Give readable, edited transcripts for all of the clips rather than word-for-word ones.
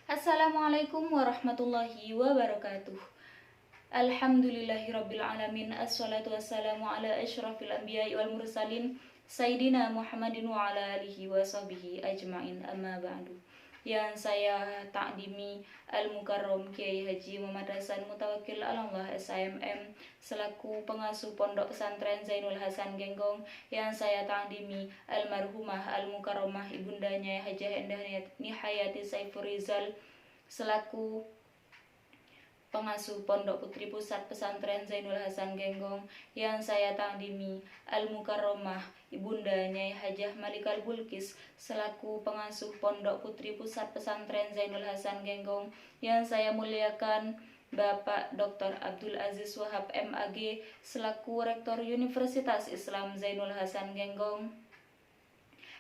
Assalamualaikum warahmatullahi wabarakatuh. Alhamdulillahirabbil alamin. Assalatu wassalamu ala asyrafil anbiya'i wal mursalin Sayyidina Muhammadin wa ala alihi wa sahbihi ajma'in, amma ba'du. Yang saya takdimi Al-Mukarram Kiai Haji Muhammad Hasan Mutawakkil Alallah SIMM selaku pengasuh Pondok Pesantren Zainul Hasan Genggong. Yang saya takdimi Almarhumah Al-Mukarramah Ibundanya Hajah Endah Nihayati Saifur Rizal selaku pengasuh Pondok Putri Pusat Pesantren Zainul Hasan Genggong. Yang saya takdimi Al-Mukarramah Ibunda Nyai Hajah Malikal Bulkis selaku pengasuh Pondok Putri Pusat Pesantren Zainul Hasan Genggong. Yang saya muliakan Bapak Dr. Abdul Aziz Wahab MAG selaku Rektor Universitas Islam Zainul Hasan Genggong.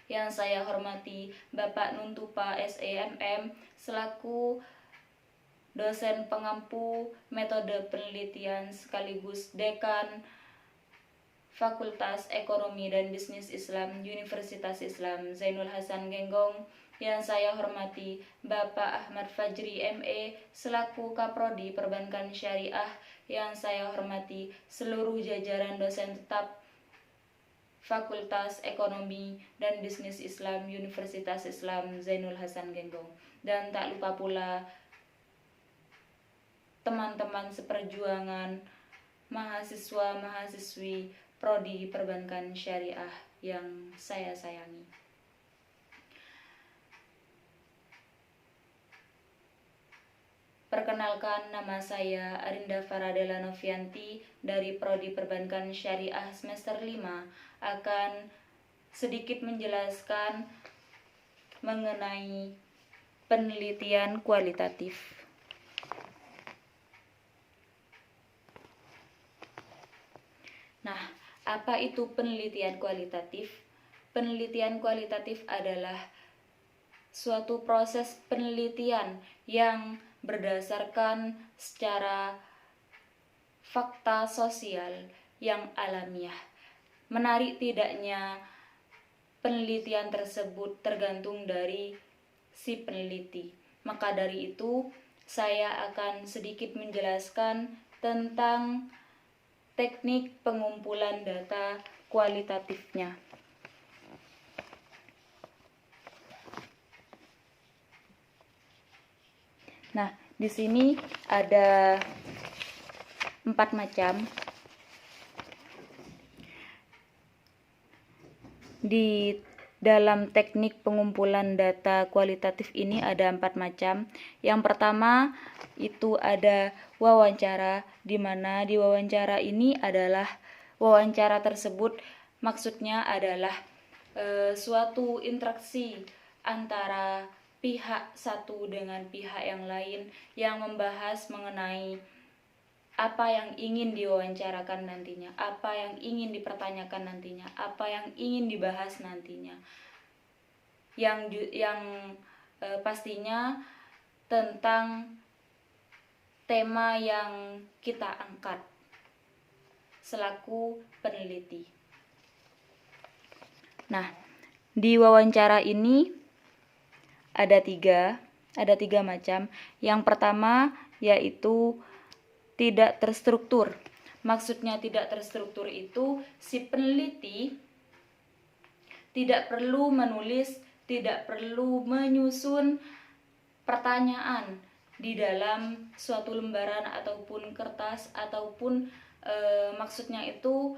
Yang saya hormati Bapak Nuntupa SEMM selaku dosen pengampu metode penelitian sekaligus dekan Fakultas Ekonomi dan Bisnis Islam Universitas Islam Zainul Hasan Genggong. Yang saya hormati Bapak Ahmad Fajri ME selaku Kaprodi Perbankan Syariah. Yang saya hormati seluruh jajaran dosen tetap Fakultas Ekonomi dan Bisnis Islam Universitas Islam Zainul Hasan Genggong. Dan tak lupa pula teman-teman seperjuangan, mahasiswa-mahasiswi Prodi Perbankan Syariah yang saya sayangi. Perkenalkan, nama saya Arinda Faradela Novianti dari Prodi Perbankan Syariah semester 5 akan sedikit menjelaskan mengenai penelitian kualitatif. Nah, apa itu penelitian kualitatif? Penelitian kualitatif adalah suatu proses penelitian yang berdasarkan secara fakta sosial yang alamiah. Menarik tidaknya penelitian tersebut tergantung dari si peneliti. Maka dari itu, saya akan sedikit menjelaskan tentang teknik pengumpulan data kualitatifnya. Nah, di sini ada 4 macam. Di dalam teknik pengumpulan data kualitatif ini ada 4 macam. Yang pertama itu ada wawancara, di mana di wawancara ini adalah wawancara tersebut maksudnya adalah suatu interaksi antara pihak satu dengan pihak yang lain yang membahas mengenai apa yang ingin diwawancarakan nantinya, apa yang ingin dipertanyakan nantinya, apa yang ingin dibahas nantinya. Yang pastinya tentang tema yang kita angkat selaku peneliti. Nah, di wawancara ini ada tiga macam. Yang pertama yaitu tidak terstruktur. Maksudnya tidak terstruktur itu si peneliti tidak perlu menulis, tidak perlu menyusun pertanyaan di dalam suatu lembaran ataupun kertas, ataupun maksudnya itu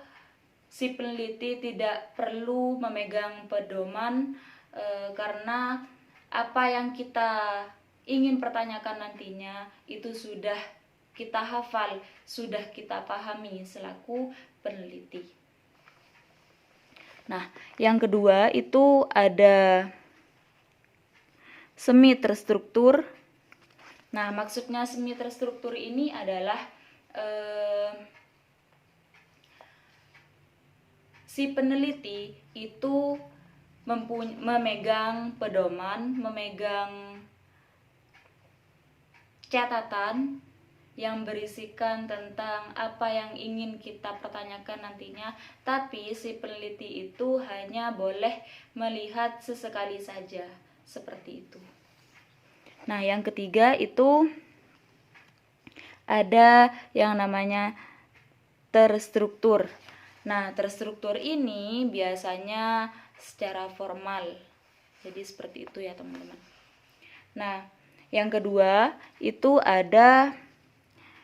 si peneliti tidak perlu memegang pedoman karena apa yang kita ingin pertanyakan nantinya itu sudah kita hafal, sudah kita pahami selaku peneliti. Nah, yang kedua itu ada semi terstruktur. Nah, maksudnya semi terstruktur ini adalah si peneliti itu memegang pedoman, memegang catatan yang berisikan tentang apa yang ingin kita pertanyakan nantinya, tapi si peneliti itu hanya boleh melihat sesekali saja, seperti itu. Nah, yang ketiga itu ada yang namanya terstruktur. Nah, terstruktur ini biasanya secara formal. Jadi seperti itu ya, teman-teman. Nah, yang kedua itu ada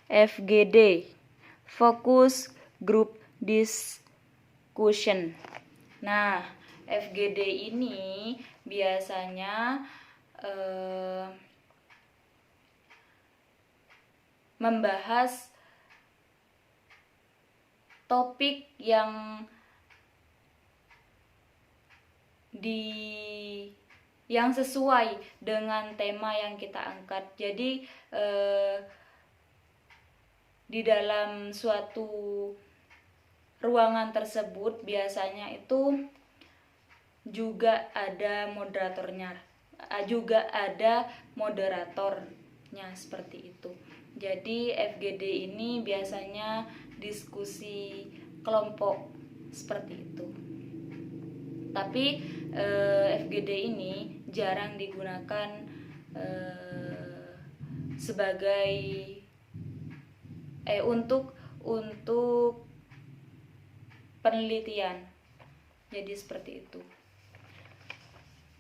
FGD, Focus Group Discussion. Nah, FGD ini biasanya membahas topik yang sesuai dengan tema yang kita angkat. Jadi di dalam suatu ruangan tersebut biasanya itu juga ada moderatornya seperti itu. Jadi FGD ini biasanya diskusi kelompok seperti itu. Tapi FGD ini jarang digunakan sebagai untuk penelitian. Jadi seperti itu.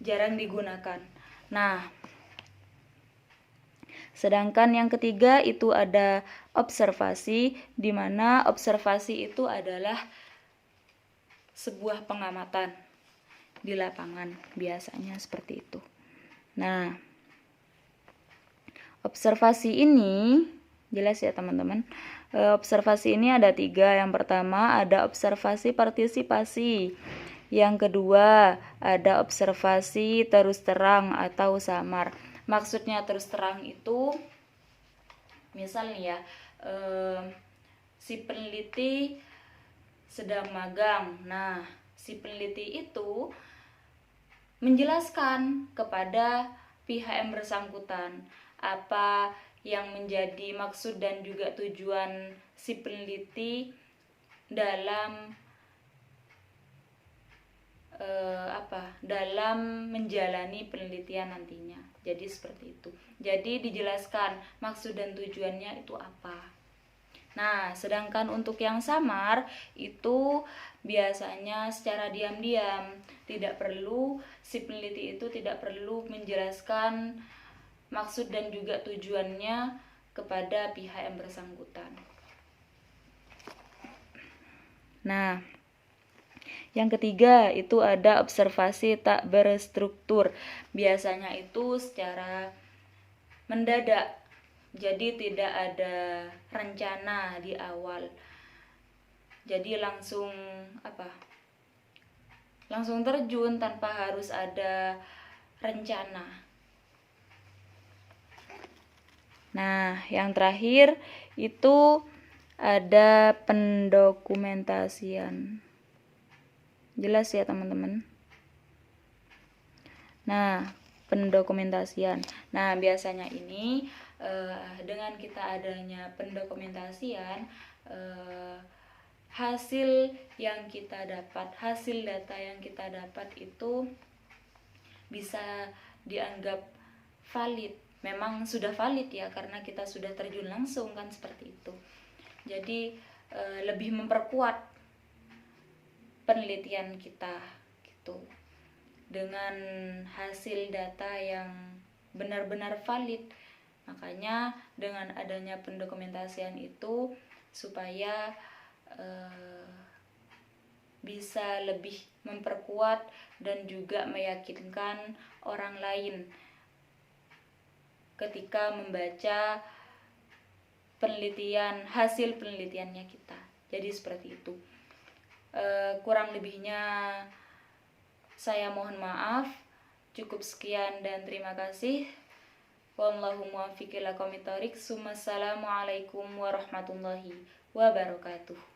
Jarang digunakan. Nah, sedangkan yang ketiga itu ada observasi, di mana observasi itu adalah sebuah pengamatan di lapangan, biasanya seperti itu. Nah, observasi ini jelas ya teman-teman. Observasi ini ada 3. Yang pertama ada observasi partisipasi. Yang kedua ada observasi terus terang atau samar. Maksudnya terus terang itu misalnya ya, si peneliti sedang magang. Nah, si peneliti itu menjelaskan kepada pihak yang bersangkutan apa yang menjadi maksud dan juga tujuan si peneliti dalam dalam menjalani penelitian nantinya. Jadi seperti itu. Jadi dijelaskan maksud dan tujuannya itu apa. Nah, sedangkan untuk yang samar itu biasanya secara diam-diam, si peneliti itu tidak perlu menjelaskan maksud dan juga tujuannya kepada pihak yang bersangkutan. Nah, yang ketiga itu ada observasi tak berstruktur. Biasanya itu secara mendadak. Jadi tidak ada rencana di awal. Jadi langsung terjun tanpa harus ada rencana. Nah, yang terakhir itu ada pendokumentasian. Jelas ya teman-teman. Nah, pendokumentasian. Nah, biasanya ini dengan kita adanya pendokumentasian, hasil data yang kita dapat itu bisa dianggap valid. Memang sudah valid ya, karena kita sudah terjun langsung kan, seperti itu. Jadi lebih memperkuat penelitian kita gitu, dengan hasil data yang benar-benar valid. Makanya dengan adanya pendokumentasian itu supaya bisa lebih memperkuat dan juga meyakinkan orang lain ketika membaca hasil penelitiannya kita. Jadi seperti itu. Kurang lebihnya saya mohon maaf. Cukup sekian dan terima kasih. Wallahu muwaffiq ila aqwamit thoriq. Assalamualaikum warahmatullahi wabarakatuh.